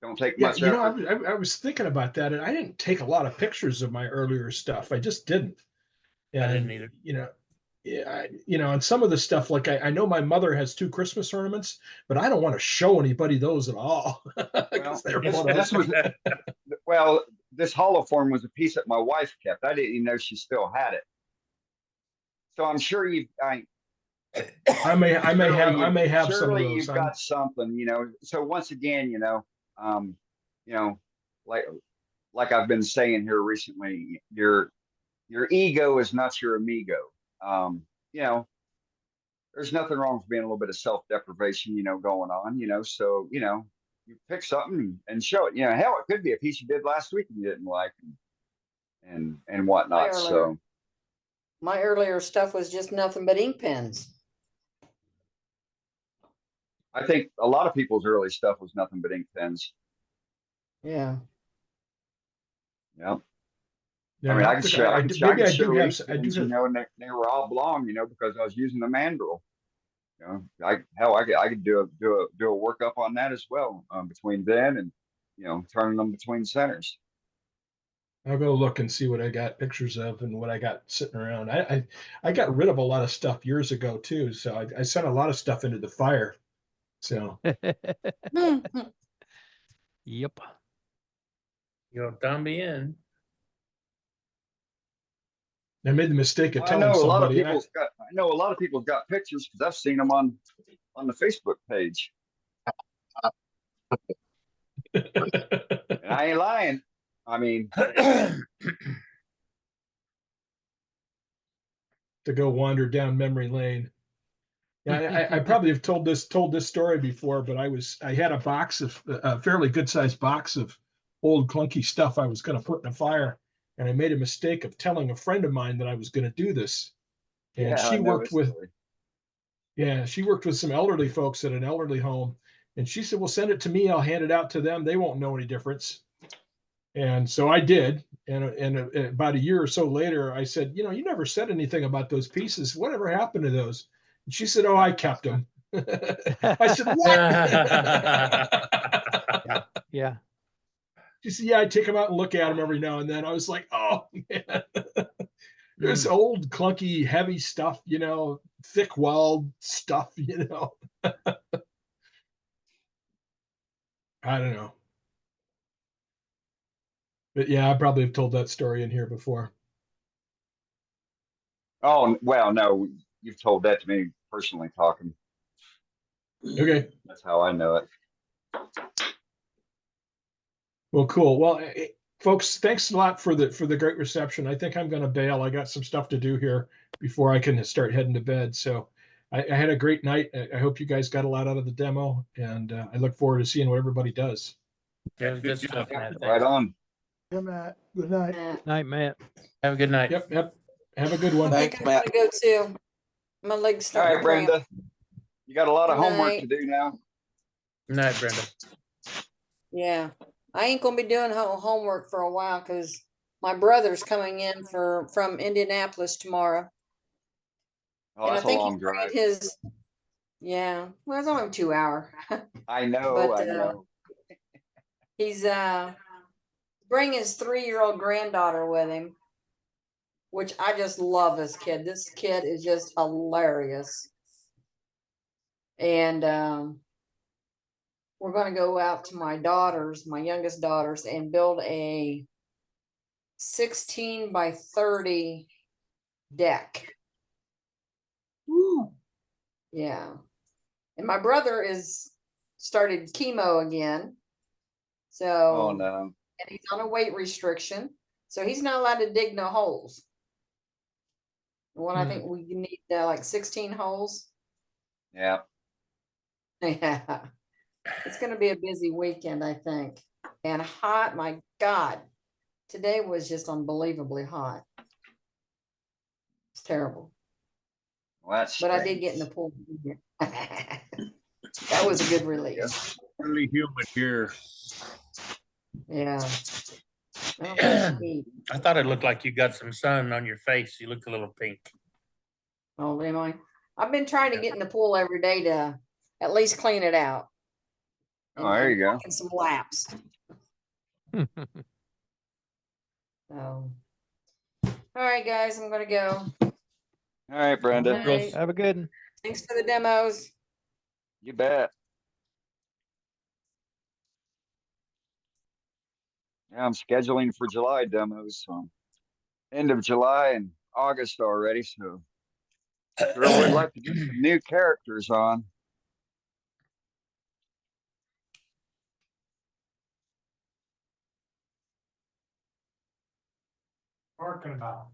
Don't take Yeah, much effort. I was thinking about that, and I didn't take a lot of pictures of my earlier stuff. I just didn't. I didn't And either. yeah, and some of the stuff, like I know my mother has 2 Christmas ornaments, but I don't want to show anybody those at all Well, because they're this, photos. this was well, this holoform was a piece that my wife kept. I didn't even know she still had it. So I'm sure I may have some of surely those. you've got something, So once again, um, you know, like I've been saying here recently, your ego is not your amigo. Um, you know, there's nothing wrong with being a little bit of self-deprivation, going on, so, you pick something and show it. Hell, it could be a piece you did last week and you didn't like and whatnot. So My earlier stuff was just nothing but ink pens. I think a lot of people's early stuff was nothing but ink pens. Yeah. Yeah. Yeah, I mean, I could show, I could, I maybe could I do show have. ink pens, and they were all blonde, because I was using the mandrel. I could do a workup on that as well, between then and turning them between centers. I'll go look and see what I got pictures of and what I got sitting around. I got rid of a lot of stuff years ago too, so I sent a lot of stuff into the fire. So Yep. Yo también. I made the mistake of I telling know a lot of somebody. people's got pictures because I've seen them on the Facebook page. And I ain't lying. I mean, to go wander down memory lane. Yeah, I probably have told this story before, but I had a box of a fairly good sized box of old clunky stuff I was going to put in a fire, and I made a mistake of telling a friend of mine that I was going to do this, and yeah, she I know worked this with story. she worked with some elderly folks at an elderly home, and she said, "Well, send it to me. I'll hand it out to them. They won't know any difference." And so I did. And about a year or so later, I said, you never said anything about those pieces. Whatever happened to those? And she said, "Oh, I kept them." I said, "What?" Yeah. She said, "Yeah, I take them out and look at them every now and then." I was like, "Oh, man." There's old, clunky, heavy stuff, thick walled stuff, I don't know. But yeah, I probably have told that story in here before. Oh well, no, you've told that to me personally talking. Okay. That's how I know it. Well, cool. Well, folks, thanks a lot for the great reception. I think I'm going to bail. I got some stuff to do here before I can start heading to bed. So I had a great night. I hope you guys got a lot out of the demo, and I look forward to seeing what everybody does. Yeah, good stuff, Yeah, Matt. right on. Yeah, Matt. Good night. Night, Matt. Have a good night. Yep. Have a good one. I think I'm gonna go too. My legs All starting right, to cramp. Brenda. You got a lot of Good homework night. to do now. Good night, Brenda. Yeah, I ain't gonna be doing homework for a while because my brother's coming in from Indianapolis tomorrow. Oh, And that's I think a long he's drive. bringing his, yeah, well, it's only 2 hour. I know. But, I know. He's bringing his 3-year-old granddaughter with him, which I just love this kid. This kid is just hilarious. And we're going to go out to my youngest daughters, and build a 16 by 30 deck. Woo. Yeah. And my brother is started chemo again. So, Oh no. and he's on a weight restriction. So he's not allowed to dig no holes. When I think we need like 16 holes. Yeah. Yeah. It's going to be a busy weekend, I think. And hot, my God. Today was just unbelievably hot. It's terrible. Well, that's But I strange. did get in the pool. That was a good release. Really humid here. Yeah. I I thought it looked like you got some sun on your face. You look a little pink. Oh, am I? I've been trying to get in the pool every day to at least clean it out. Oh, there you go. walking some laps. So, all right, guys, I'm gonna go. All right, Brenda, All right. Have a good one. Thanks for the demos. you bet. Yeah, I'm scheduling for July demos, so end of July and August already, so sure would like to get some new characters on. Talking about.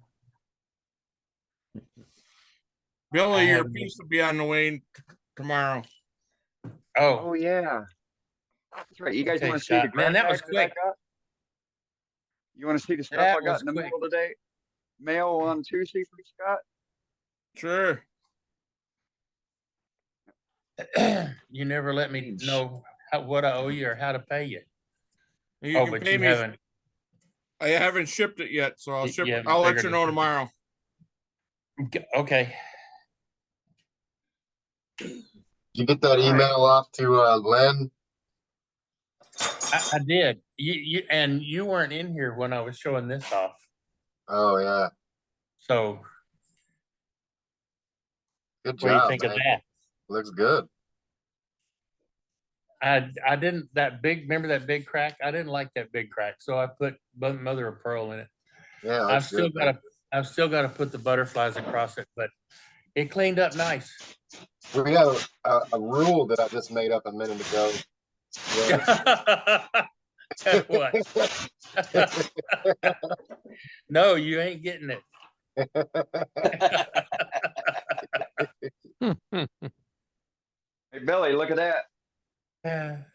Billy, I your had- piece will be on the way tomorrow. Oh, Oh, yeah. That's right. You guys Okay, want to see the Scott. Man, that was grab bag I quick. got? You want to see the stuff That I got was in the quick. mail today? Mail on Tuesday for Scott? Sure. you never let me Age. know what I owe you or how to pay you. You Oh, can but pay you me. haven't. I haven't shipped it yet, so I'll You ship it. haven't I'll let figured you it know out. tomorrow. Okay. Did you get that All right. email off to Len? I did. And you weren't in here when I was showing this off. Oh yeah, So good what do you job, think man. of that? Looks good. I didn't remember that big crack? I didn't like that big crack. So I put mother of pearl in it. Yeah, I've looks still good. man. I've still got to put the butterflies across it, but it cleaned up nice. We have a rule that I just made up a minute ago. What? No, you ain't getting it. Hey, Billy, look at that.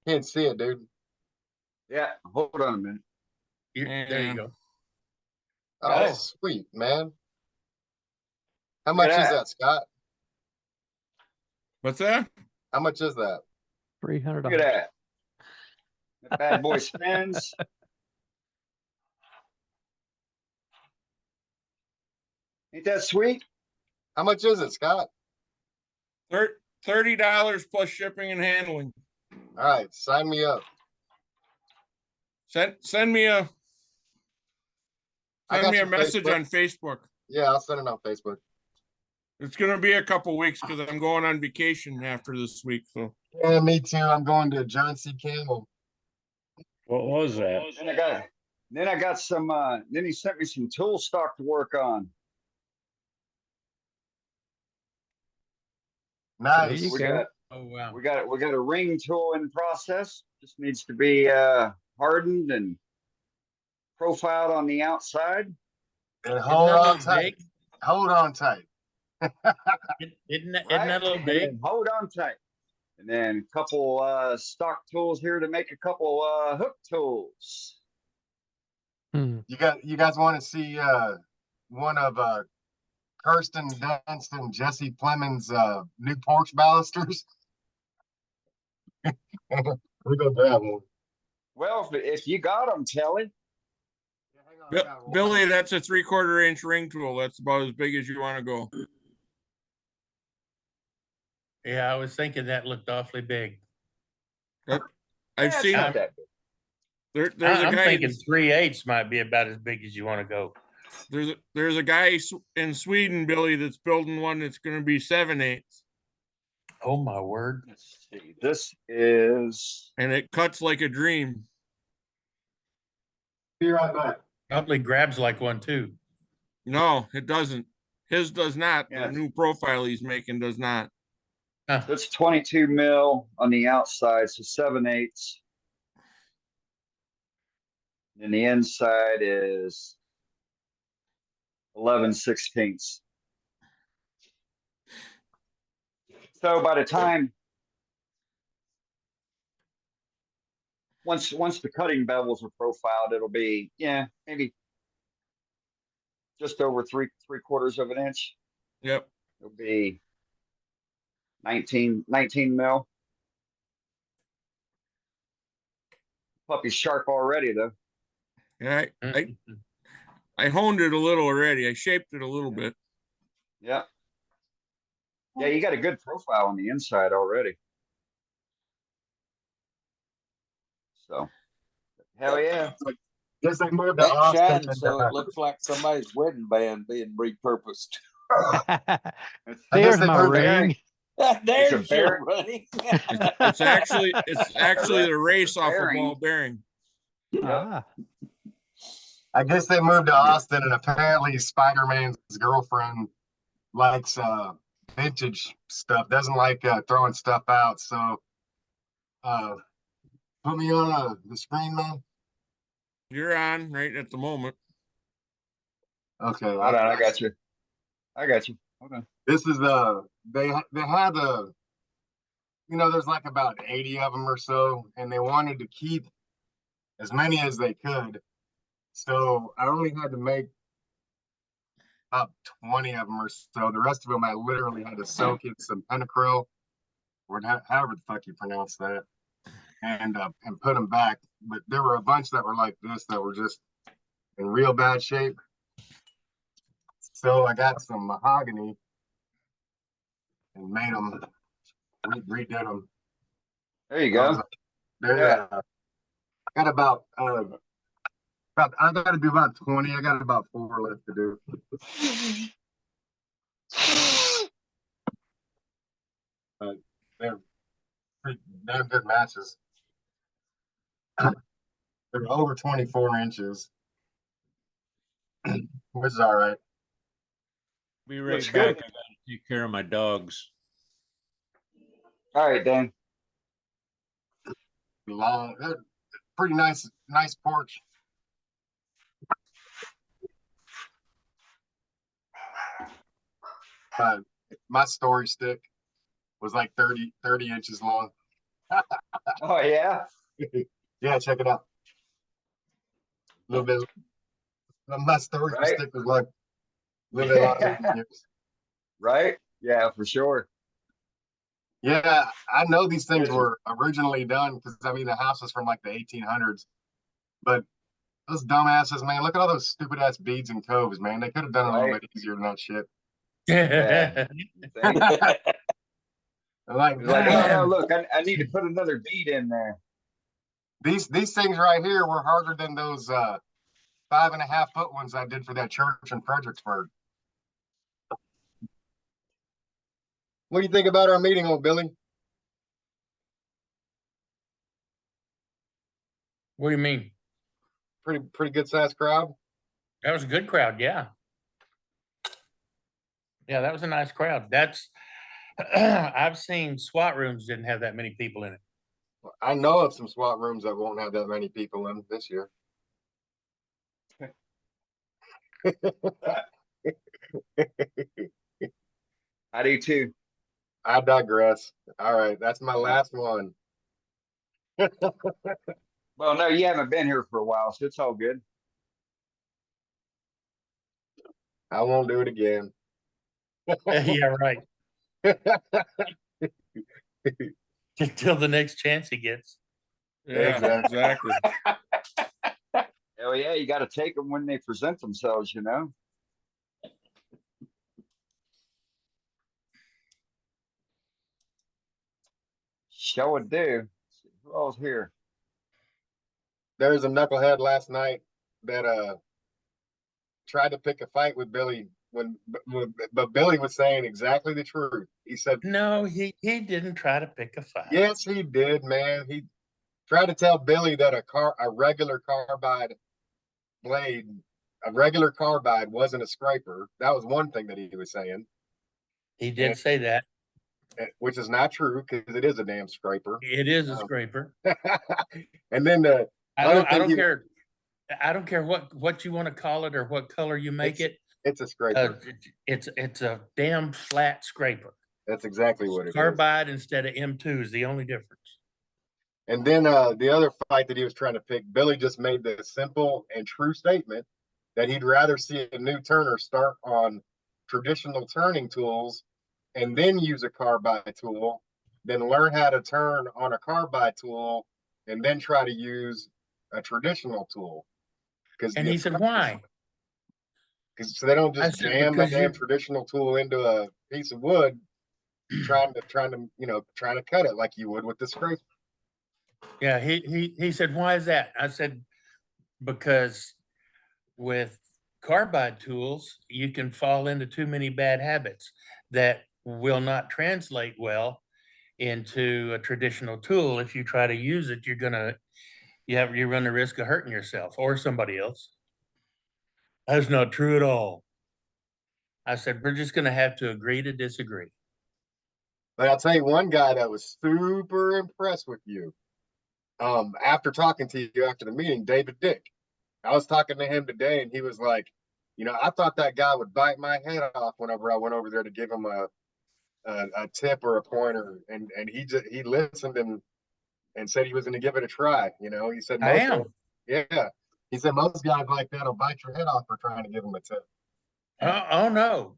Can't see it, dude. Yeah, hold on a minute. There you go. Oh, Oh. sweet, man. How Look much at is that. that, Scott? What's that? How much is that? $300. Look at that. That bad boy spins. Ain't that sweet? How much is it, Scott? $30 plus shipping and handling. All right, sign me up. Send me a I got your message Facebook. on Facebook. Yeah, I'll send it on Facebook. It's gonna be a couple weeks because I'm going on vacation after this week. So Yeah, me too. I'm going to John C. Campbell. What was that? Then I got some, then he sent me some tool stock to work on. Nice. you We go. got, Oh wow. we got a ring tool in process. Just needs to be, hardened and profiled on the outside. And Isn't hold that a on little tight. big? Hold on tight. Isn't that Right? a little And big? then hold on tight. And then a couple, stock tools here to make a couple, hook tools. Hmm. You guys want to see one of Kirsten Dunst and Jesse Plemons' new porch balusters? We go grab one. Well, if you got them, Kelly. Billy, that's a 3/4 inch ring tool. That's about as big as you want to go. Yeah, I was thinking that looked awfully big. I've It's seen not that big. there's a I'm guy thinking 3/8 might be about as big as you want to go. there's a guy in Sweden, Billy, that's building one that's going to be 7/8, Oh my word. Let's see. This is and it cuts like a dream. Be right back. Probably grabs like one too. No, it doesn't. His does not. Yeah. The new profile he's making does not. that's 22 mil on the outside, so 7/8. And the inside is 11/16. So by the time once the cutting bevels are profiled, it'll be maybe just over 3/4 of an inch. Yep. It'll be 19 mil. Puppy's sharp already though. Yeah, Mm. I honed it a little already. I shaped it a little bit. Yeah. Yeah, you got a good profile on the inside already. So, hell yeah. Guess they moved to That Austin. shine, and, so it looks like somebody's wedding band being repurposed. It's, I guess There's they my moved ring. There's your bear- running. It's actually the race off a bearing. ball bearing. Ah, I guess they moved to Austin, and apparently Spider-Man's girlfriend likes vintage stuff, doesn't like throwing stuff out. So put me on the screen, man. You're on right at the moment. Okay. Hold on, I got you. Hold on. This is they had there's like about 80 of them or so, and they wanted to keep as many as they could. So I only had to make about 20 of them or so. The rest of them I literally had to soak in some Pentacryl, or however the fuck you pronounce that, and put them back. But there were a bunch that were like this that were just in real bad shape. So I got some mahogany and made them, redid them. There you go. Yeah. Got about I got to do about 20. I got about 4 left to do. They're pretty damn good matches. They're over 24 inches, which is all right. Be right Looks back. good. I gotta take care of my dogs. All right, Dan. Long, pretty nice porch. My story stick was like 30 inches long. Oh yeah. Yeah, check it out. A little bit. My story Right. stick was like a little bit longer than yours. Right? Yeah, for sure. Yeah, I know these things were originally done because I mean the house is from like the 1800s, but those dumbasses, man, look at all those stupid ass beads and coves, man. They could have done it a little Right. bit easier than that shit. Yeah. Think? Like, It's like, oh no, look, I need to put another bead in there. these things right here were harder than those 5.5 foot ones I did for that church in Fredericksburg. What do you think about our meeting, old Billy? What do you mean? Pretty good sized crowd. That was a good crowd, yeah. Yeah, that was a nice crowd. That's, I've seen SWAT rooms didn't have that many people in it. I know of some SWAT rooms that won't have that many people in this year. I do too. I digress. All right, that's my last one. Well, no, you haven't been here for a while, so it's all good. I won't do it again. Yeah, right. Until the next chance he gets. Yeah, exactly. Hell yeah, you got to take them when they present themselves, you know. Show would do. Who else here? There was a knucklehead last night that tried to pick a fight with Billy but Billy was saying exactly the truth. He said, No, he didn't try to pick a fight. yes, he did, man. He tried to tell Billy that a regular carbide blade, a regular carbide wasn't a scraper. That was one thing that he was saying. He did say that. Which is not true because it is a damn scraper. It is a scraper. And then I don't care. I don't care what you want to call it or what color you make it. It's a scraper. It's a damn flat scraper. That's exactly what it is. Carbide instead of M2 is the only difference. And then the other fight that he was trying to pick, Billy just made the simple and true statement that he'd rather see a new turner start on traditional turning tools and then use a carbide tool than learn how to turn on a carbide tool and then try to use a traditional tool. And he said, why? Because so they don't just I said, jam the because damn traditional tool into a piece of wood. trying to, trying to cut it like you would with the scraper. Yeah, he said, why is that? I said, because with carbide tools, you can fall into too many bad habits that will not translate well into a traditional tool. If you try to use it, you run the risk of hurting yourself or somebody else. That's not true at all. I said, we're just gonna have to agree to disagree. But I'll tell you one guy that was super impressed with you. After talking to you after the meeting, David Dick. I was talking to him today, and he was like, I thought that guy would bite my head off whenever I went over there to give him a tip or a pointer, and he listened and said he was going to give it a try. He said I am. yeah. He said most guys like that will bite your head off for trying to give them a tip. Oh no.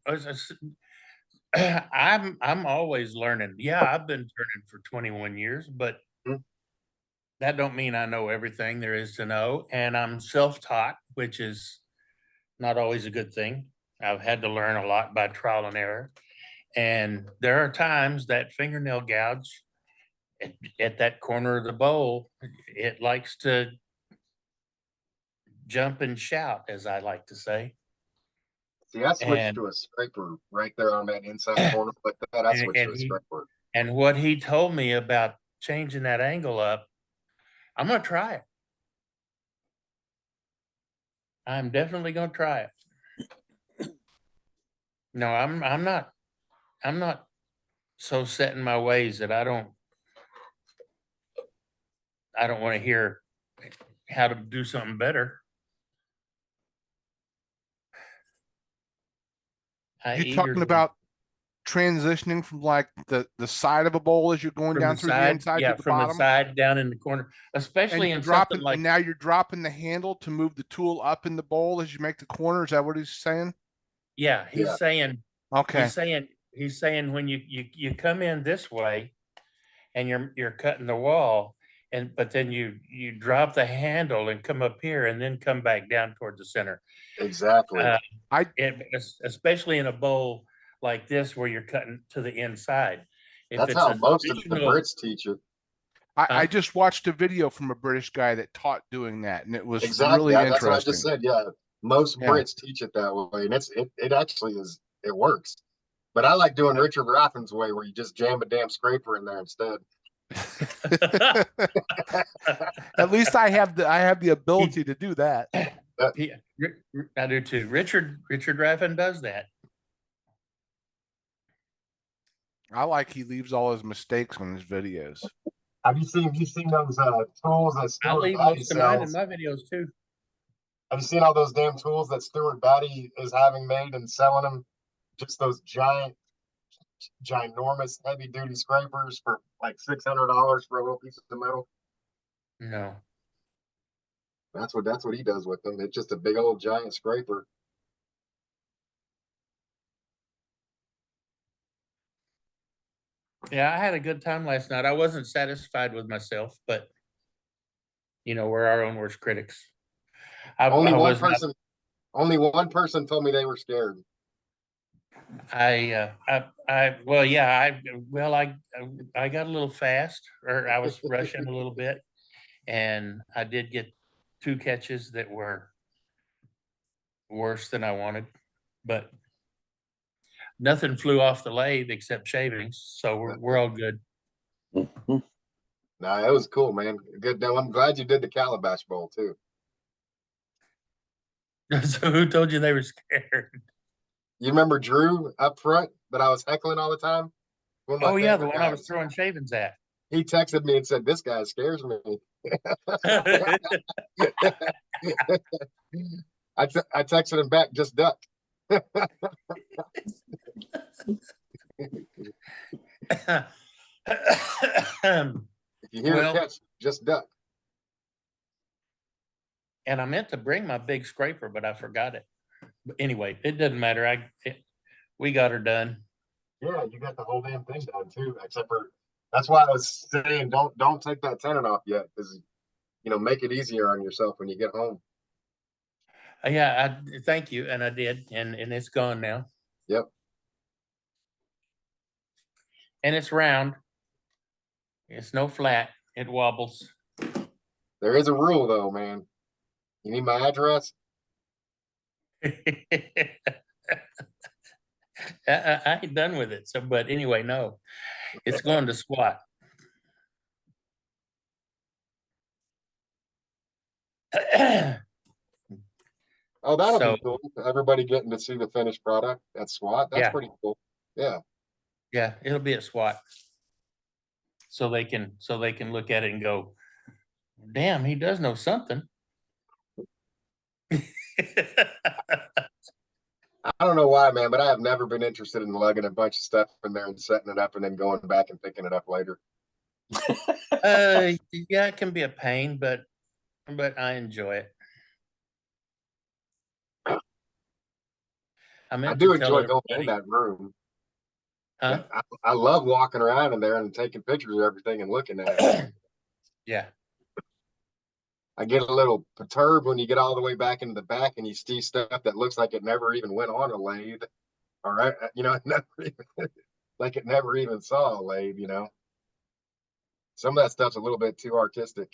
I'm always learning. Yeah, I've been turning for 21 years, but that don't mean I know everything there is to know. And I'm self-taught, which is not always a good thing. I've had to learn a lot by trial and error. And there are times that fingernail gouge at that corner of the bowl, it likes to jump and shout, as I like to say. See, I switched And- to a scraper right there on that inside corner like that. I switched to a scraper. And what he told me about changing that angle up, I'm going to try it. I'm definitely going to try it. No, I'm not so set in my ways that I don't want to hear how to do something better. You're talking about transitioning from like the side of a bowl as you're going down through the inside to the from bottom, the side down in the corner, especially in dropping, something like and now you're dropping the handle to move the tool up in the bowl as you make the corner. Is that what he's saying? yeah, he's saying Okay. he's saying when you come in this way and you're cutting the wall, but then you drop the handle and come up here and then come back down towards the center. Exactly. Especially in a bowl like this where you're cutting to the inside. If That's it's how a most of the traditional- Brits teach it. I just watched a video from a British guy that taught doing that, and it was Exactly. really That's interesting. what I just said. Yeah, most Yeah. Brits teach it that way, and it actually is. It works. But I like doing Richard Graffin's way, where you just jam a damn scraper in there instead. At least I have the ability to do that. I do too. Richard Raffin does that. I like he leaves all his mistakes on his videos. Have you seen those tools that I Stuart leave Batty most of mine in sells? my videos too. Have you seen all those damn tools that Stuart Batty is having made and selling them? Just those ginormous heavy duty scrapers for like $600 for a little piece of metal. No. That's what he does with them. It's just a big old giant scraper. Yeah, I had a good time last night. I wasn't satisfied with myself, but we're our own worst critics. Only one person told me they were scared. I got a little fast, or I was rushing a little bit, and I did get 2 catches that were worse than I wanted, but nothing flew off the lathe except shavings, so we're all good. Nah, it was cool, man. Good. Now I'm glad you did the Calabash Bowl too. So who told you they were scared? You remember Drew up front that I was heckling all the time? Oh yeah, the one I was throwing shavings at. He texted me and said, "This guy scares me." I texted him back, "Just duck." If you hear a catch, just duck. And I meant to bring my big scraper, but I forgot it. But anyway, it doesn't matter. We got her done. Yeah, you got the whole damn thing done too. Except for that's why I was saying don't take that tenon off yet, because make it easier on yourself when you get home. Yeah, thank you, and I did, and it's gone now. Yep. And it's round. It's no flat. It wobbles. There is a rule though, man. You need my address? I ain't done with it. So, but anyway, no, it's going to SWAT. Oh, that'll So- be cool. Everybody getting to see the finished product at SWAT. That's Yeah. pretty cool. Yeah. Yeah, it'll be at SWAT. So they can look at it and go, damn, he does know something. I don't know why, man, but I have never been interested in lugging a bunch of stuff in there and setting it up and then going back and picking it up later. Yeah, it can be a pain, but I enjoy it. I I meant do to tell enjoy going in everybody. that room. Huh? I love walking around in there and taking pictures of everything and looking at it. Yeah. I get a little perturbed when you get all the way back into the back and you see stuff that looks like it never even went on a lathe. All right. You know, it never even, like it never even saw a lathe, you know. Some of that stuff's a little bit too artistic.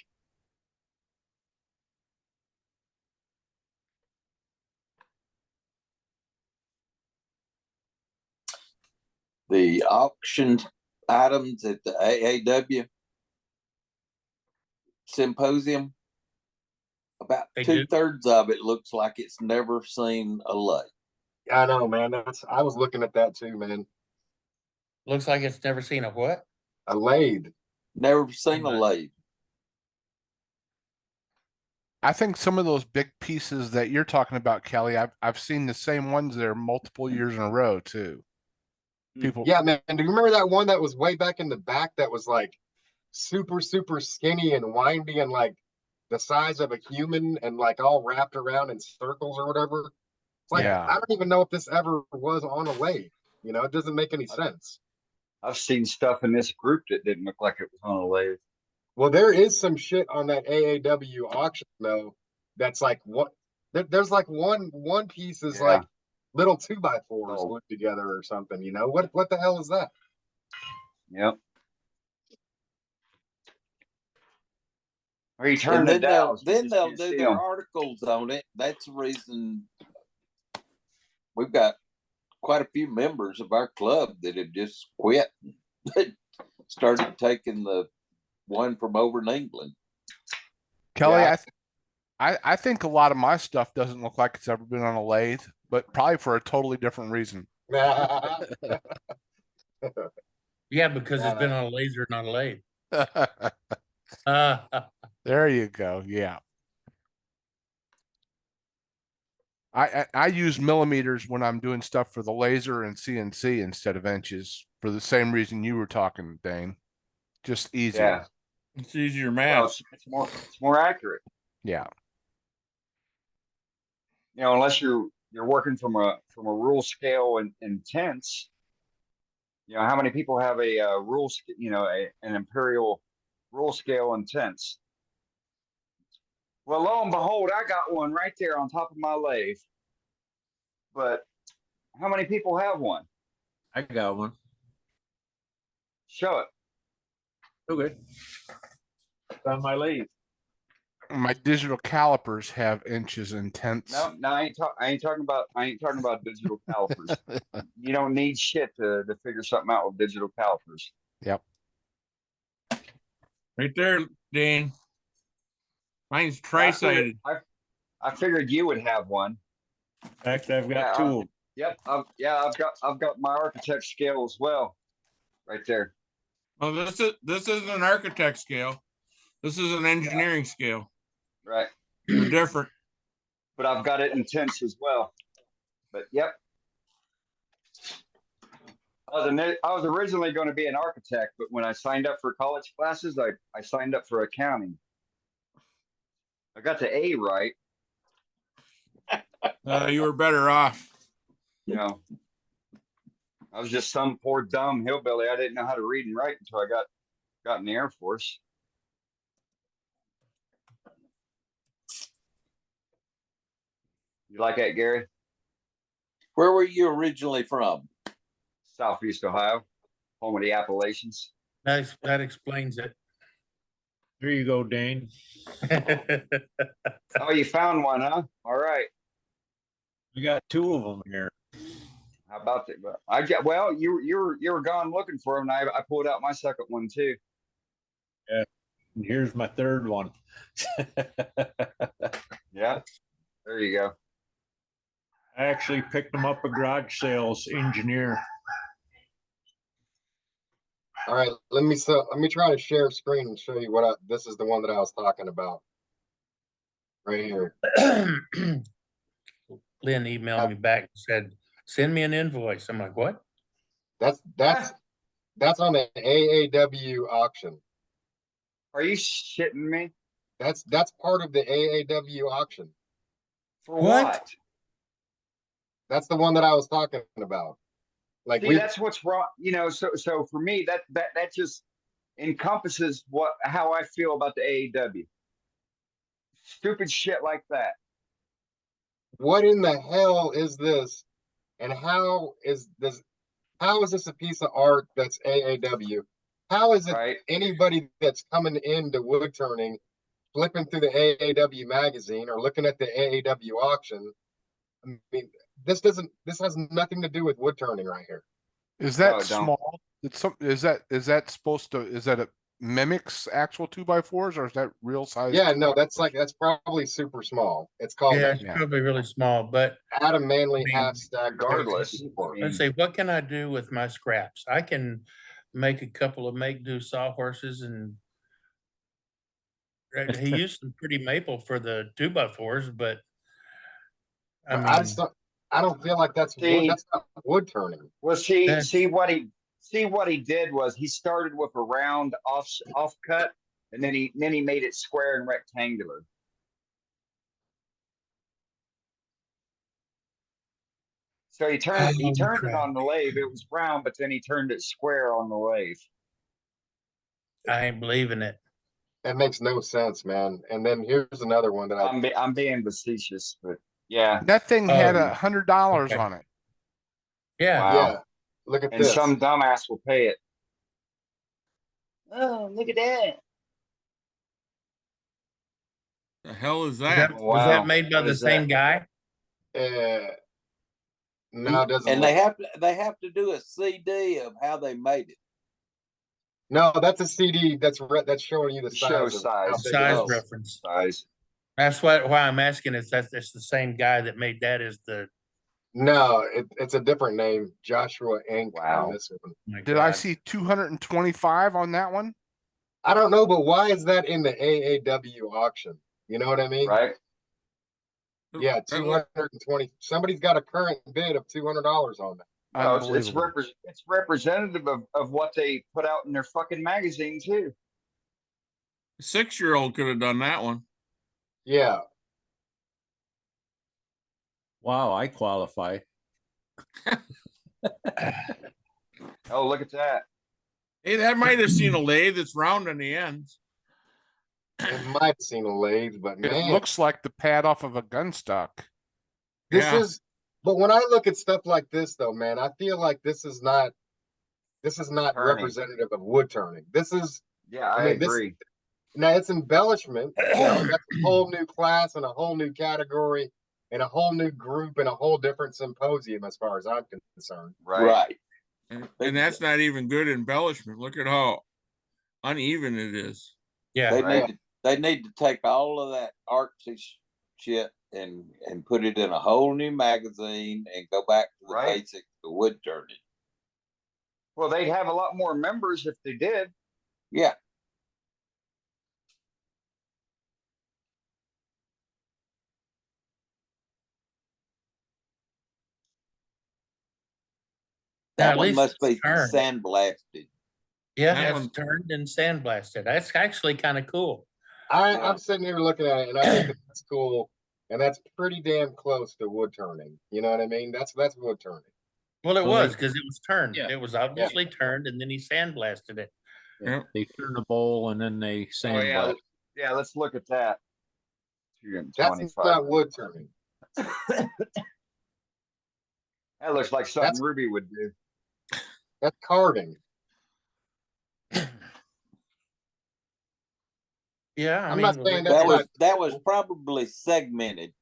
The auction items at the AAW symposium, about They do? 2/3 of it looks like it's never seen a lathe. I know, man. I was looking at that too, man. Looks like it's never seen a what? A lathe. Never seen a lathe. I think some of those big pieces that you're talking about, Kelly, I've seen the same ones there multiple years in a row too. People, Yeah, man. Do you remember that one that was way back in the back that was like super, super skinny and windy and like the size of a human and like all wrapped around in circles or whatever? It's like, Yeah. I don't even know if this ever was on a lathe. You know, it doesn't make any sense. I've seen stuff in this group that didn't look like it was on a lathe. Well, there is some shit on that AAW auction though. That's like what there's like one piece is Yeah. like little 2x4s Oh. glued together or something. You know what the hell is that? Yep. Or you turn And it then down. they'll so you then just they'll can't do see their 'em. articles on it. That's the reason we've got quite a few members of our club that have just quit. Started taking the one from over in England. Kelly, Yeah. I think a lot of my stuff doesn't look like it's ever been on a lathe, but probably for a totally different reason. Yeah, because it's been on a laser, not a lathe. There you go. Yeah. I use millimeters when I'm doing stuff for the laser and CNC instead of inches for the same reason you were talking, Dane. Just easier. Yeah. It's easier Well, math. it's more accurate. Yeah. You know, unless you're working from a rule scale in tenths. You know, how many people have a rule, you know, an imperial rule scale in tenths? Well, lo and behold, I got one right there on top of my lathe. But how many people have one? I got one. Show it. Okay. It's on my lathe. My digital calipers have inches and tenths. No, I ain't talking about digital calipers. You don't need shit to figure something out with digital calipers. Yep. Right there, Dane. Mine's I tri-sided. I figured you would have one. Actually, I've got Yeah, two. Yep. I've got my architect scale as well, right there. Well, this isn't an architect scale. This is an engineering scale. Right. They're different. But I've got it in tenths as well. But yep. I was originally going to be an architect, but when I signed up for college classes, I signed up for accounting. I got the A right. You were better off. You know, I was just some poor dumb hillbilly. I didn't know how to read and write until I got in the Air Force. You like that, Gary? Where were you originally from? Southeast Ohio. home of the Appalachians. That explains it. There you go, Dane. Oh, you found one, huh? All right. We got two of them here. How about that? I get well. You were gone looking for them. And I pulled out my second one too. And here's my third one. Yeah. There you go. I actually picked them up at garage sales engineer. All right, let me try to share screen and show you this is the one that I was talking about. Right here. Lynn emailed me back and said, send me an invoice. I'm like, what? That's on the AAW auction. Are you shitting me? That's part of the AAW auction. For What? what? That's the one that I was talking about. Like See, that's what's wrong. You know, so for me, that just encompasses how I feel about the AAW. Stupid shit like that. what in the hell is this? And how is this a piece of art that's AAW? How is it Right. anybody that's coming into wood turning, flipping through the AAW magazine or looking at the AAW auction? I mean, this has nothing to do with wood turning right here. Is No, that it don't. small? Is that supposed to, is that a mimics actual 2x4s or is that real size? Yeah, no, 2x4s? that's probably super small. It's called Yeah, it's Yeah. probably really small, but Adam Manley I mean, half stack. Regardless. let's say, what can I do with my scraps? I can make a couple of make-do sawhorses and he used some pretty maple for the 2x4s, but I I mean, don't feel like that's wood. See- That's not wood turning. Well, see That's- what he did was he started with a round off cut, and then he made it square and rectangular. So he turned Oh, it crap. on the lathe. It was round, but then he turned it square on the lathe. I ain't believing it. That makes no sense, man. And then here's another one that I'm being facetious, but yeah. That thing had Oh, $100 okay. on it. Yeah. Wow. yeah. Look at And this. some dumbass will pay it. Oh, look at that. The hell is Was that? that, was Wow. that made by What the is same guy? No, it doesn't. And look- they have to do a CD of how they made it. No, that's a CD that's showing you the Show size. of size. how big it Size is. reference. Size. That's why I'm asking if that's the same guy that made that as the. No, it's a different name. Joshua Inc. Wow. on this one. My Did I God. see 225 on that one? I don't know, but why is that in the AAW auction? You know what I mean? Right? Yeah, That look- 220. Somebody's got a current bid of $200 on that. No, it's Unbelievable. it's representative of what they put out in their fucking magazine too. A 6-year-old could have done that one. Yeah. Wow, I qualify. Oh, look at that. Hey, that might have seen a lathe that's round on the ends. It might have seen a lathe, but It man, looks like the pad off of a gun stock. this Yeah. is. But when I look at stuff like this, though, man, I feel like this is not Turning. representative of wood turning. This is Yeah, I I mean, this- agree. now it's embellishment. You know, that's a whole new class and a whole new category and a whole new group and a whole different symposium, as far as I'm concerned. Right. And that's not even good embellishment. Look at how uneven it is. Yeah. They Right. need to take all of that artsy shit and put it in a whole new magazine and go back to the Right. basics of wood turning. Well, they'd have a lot more members if they did. Yeah. Now, That at one least must be it's turned. sandblasted. Yeah, That that's one- turned and sandblasted. That's actually kind of cool. Yeah. I'm sitting here looking at it and I think that's cool. And that's pretty damn close to wood turning. You know what I mean? That's wood turning. Well, it Well, was because it was turned. Yeah. It was obviously turned, and then he sandblasted it. Yeah. They turn the bowl and then they Oh yeah. sandblast. Yeah, let's look at that. That's 225. not wood turning. That looks like something That's- Ruby would do. That's carving. Yeah, I I'm not mean, saying That that's was, not, probably segmented,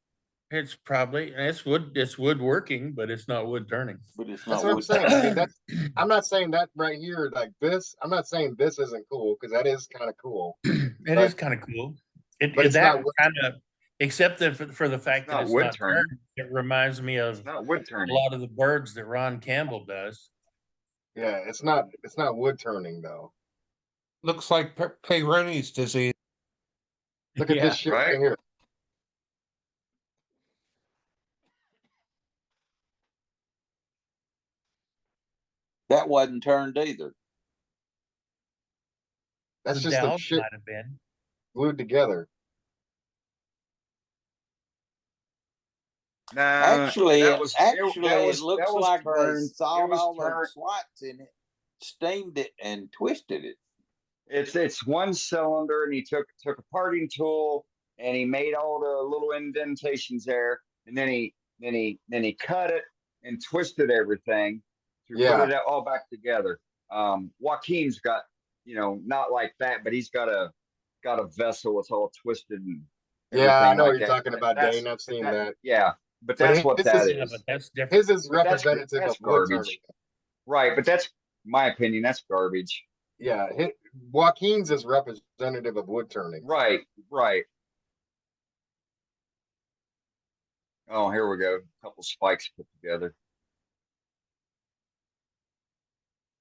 it's probably, it's woodworking, but it's not wood turning. but it's that's not what I'm wood saying. I turning. mean, that's, I'm not saying that right here, like this, I'm not saying this isn't cool, because that is kind of cool. It But- is kind of cool. but it's That not wood- kind of, except that for the fact that not it's wood not turning. turned, it reminds me of It's not wood a turning. lot of the birds that Ron Campbell does. Yeah, it's not wood turning though. Looks like Peyronie's disease. Look at Yeah. this shit right Right. here. That wasn't turned either. That's The just the dowels shit might have been. glued together. No, Actually, that was it looks like they turned. sawed It was all those turned. slots in it, steamed it, and twisted it. It's one cylinder, and he took a parting tool and he made all the little indentations there, and then he cut it and twisted everything to Yeah. put it all back together. Joaquin's got, not like that, but he's got a vessel. It's all twisted and Yeah, I everything know like what you're that. talking about, That's- Dane. I've seen that- that. Yeah, but But that's what his that is- Yeah, is. but that's different. His is But that's representative of wood garbage. turning. Right, but that's my opinion. That's garbage. Yeah, Joaquin's is representative of wood turning. Right. Oh, here we go. A couple spikes put together.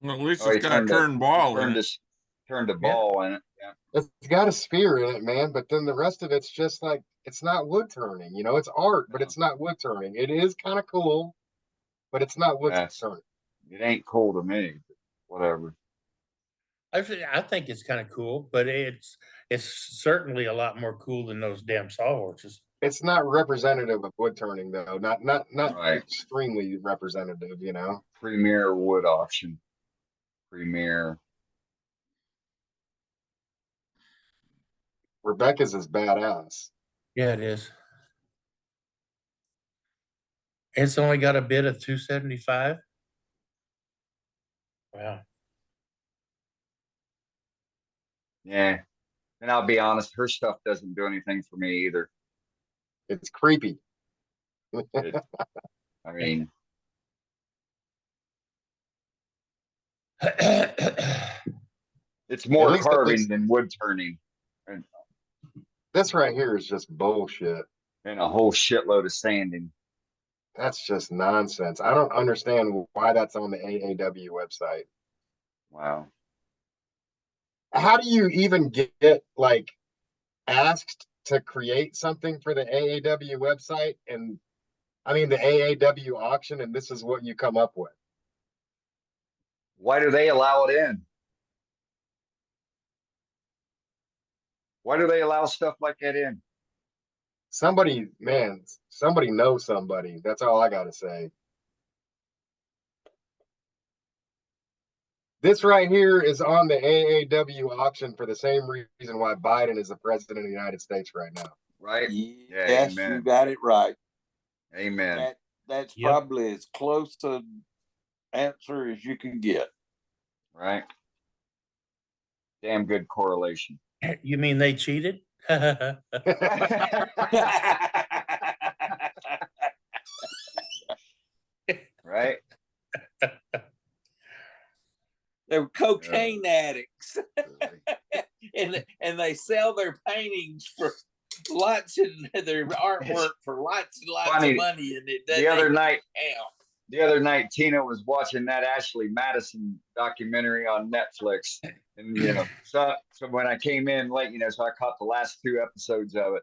Well, at least Oh, he it's got a turned turn ball in turned it. this turned a ball in it. Yeah. It's got a sphere in it, man, but then the rest of it's just like, it's not wood turning. It's art, but No. it's not wood turning. It is kind of cool, but it's not wood That's- turning. It ain't cool to me. But whatever. I think it's kind of cool, but it's certainly a lot more cool than those damn sawhorses. It's not representative of wood turning though. Not Right. extremely representative, Premier wood auction. Premier. Rebecca's is badass. Yeah, it is. It's only got a bid of 275. Wow. Yeah. And I'll be honest, her stuff doesn't do anything for me either. It's creepy. I mean, it's more least- at carving least- than wood turning, and This right here is just bullshit. a whole shitload of sanding. That's just nonsense. I don't understand why that's on the AAW website. Wow. How do you even get like asked to create something for the AAW website and I mean the AAW auction, and this is what you come up with? Why do they allow it in? Why do they allow stuff like that in? Somebody knows somebody. That's all I gotta say. This right here is on the AAW auction for the same reason why Biden is the president of the United States right now. Right? Yes, you amen. got it right. Amen. That's Yep. probably as close to answer as you can get. Right? Damn good correlation. You mean they cheated? Right? They were cocaine addicts, and they sell their paintings for lots of their artwork for lots and lots Funny, of money, and it doesn't The other even night, count. Tina was watching that Ashley Madison documentary on Netflix, and so when I came in late, so I caught the last 2 episodes of it,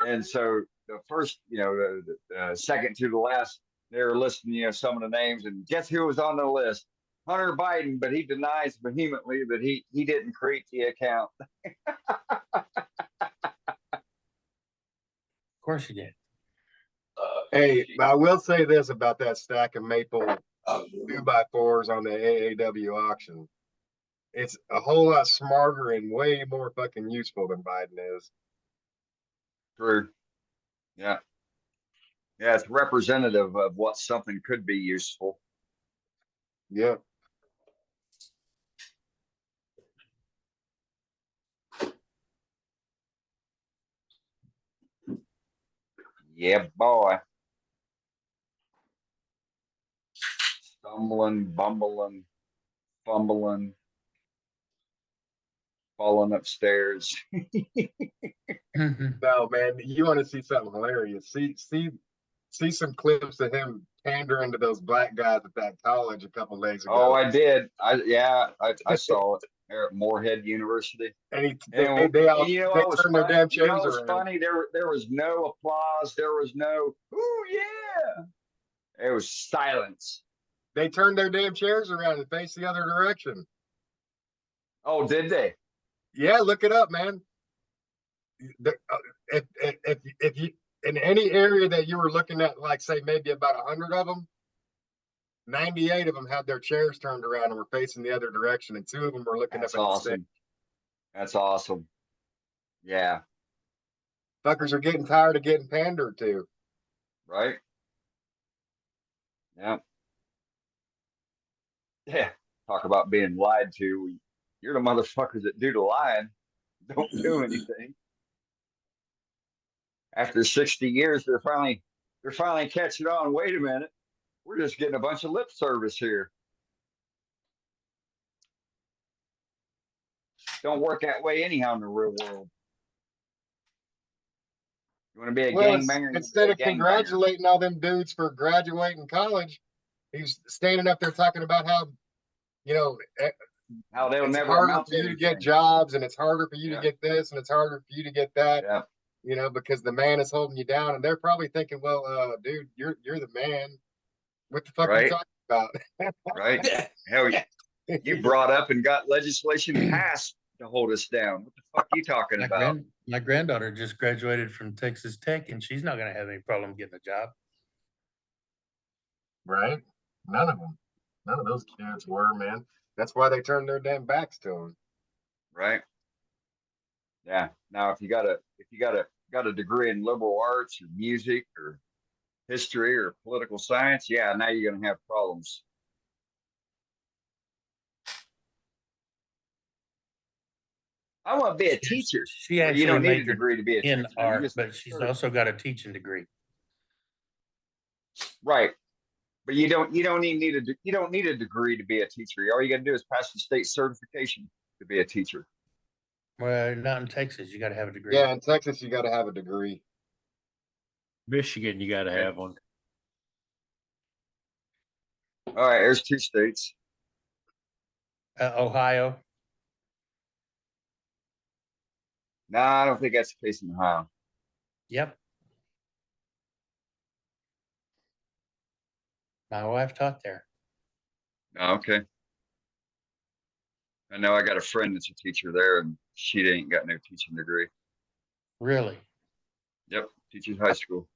and so the first, the second to the last, they were listing, some of the names, and guess who was on the list? Hunter Biden, but he denies vehemently that he didn't create the account. Of course you did. Hey, I will say this about that stack of maple 2x4s on the AAW auction. It's a whole lot smarter and way more fucking useful than Biden is. True. Yeah. Yeah, it's representative of what something could be useful. Yep. Yeah, boy. Stumbling, bumbling, fumbling, falling upstairs. No, man, you want to see something hilarious. See some clips of him pandering to those black guys at that college a couple days Oh, ago. I did. I saw it there at Morehead University. And And, they all you know they what was turned their funny? damn You know chairs what was around. funny? There was no applause. There was no, ooh yeah. It was silence. They turned their damn chairs around and faced the other direction. Oh, did they? Yeah, look it up, man. If you in any area that you were looking at, like say maybe about 100 of them, 98 of them had their chairs turned around and were facing the other direction, and 2 of them were looking That's up at the stage. awesome. That's awesome. Yeah. Fuckers are getting tired of getting pandered to. Right. Yeah. Yeah. Talk about being lied to. You're the motherfuckers that do the lying. Don't do anything. After 60 years, they're finally catching on. Wait a minute. We're just getting a bunch of lip service here. Don't work that way anyhow in the real world. You want to be a Well, gangbanger? instead of congratulating all them dudes for graduating college, he's standing up there talking about how, you know, how they'll it's never harder amount for to you to get anything. jobs, and it's harder for you Yeah. to get this, and it's harder for you to get that. Yeah. You know, because the man is holding you down, and they're probably thinking, well, dude, you're the man. What the fuck are you Right. talking about? Right? Hell, you brought up and got legislation passed to hold us down. What the fuck are you talking about? My granddaughter just graduated from Texas Tech, and she's not going to have any problem getting a job. Right? None of them. None of those kids were, man. That's why they turned their damn backs to him. Right? Yeah. Now, if you got a degree in liberal arts or music or history or political science, yeah, now you're gonna have problems. I want to be a teacher. She Well, actually you don't need a majored degree to be a teacher. in You art, just but she's certified. also got a teaching degree. Right. But you don't even need you don't need a degree to be a teacher. All you got to do is pass the state certification to be a teacher. Well, not in Texas. You got to have a degree. Yeah, in Texas, you got to have a degree. Michigan, you gotta have one. All right, there's 2 states. Ohio. No, I don't think that's the case in Ohio. Yep. My wife taught there. Oh, okay. I know I got a friend that's a teacher there, and she ain't got no teaching degree. Really? Yep, teaches high school.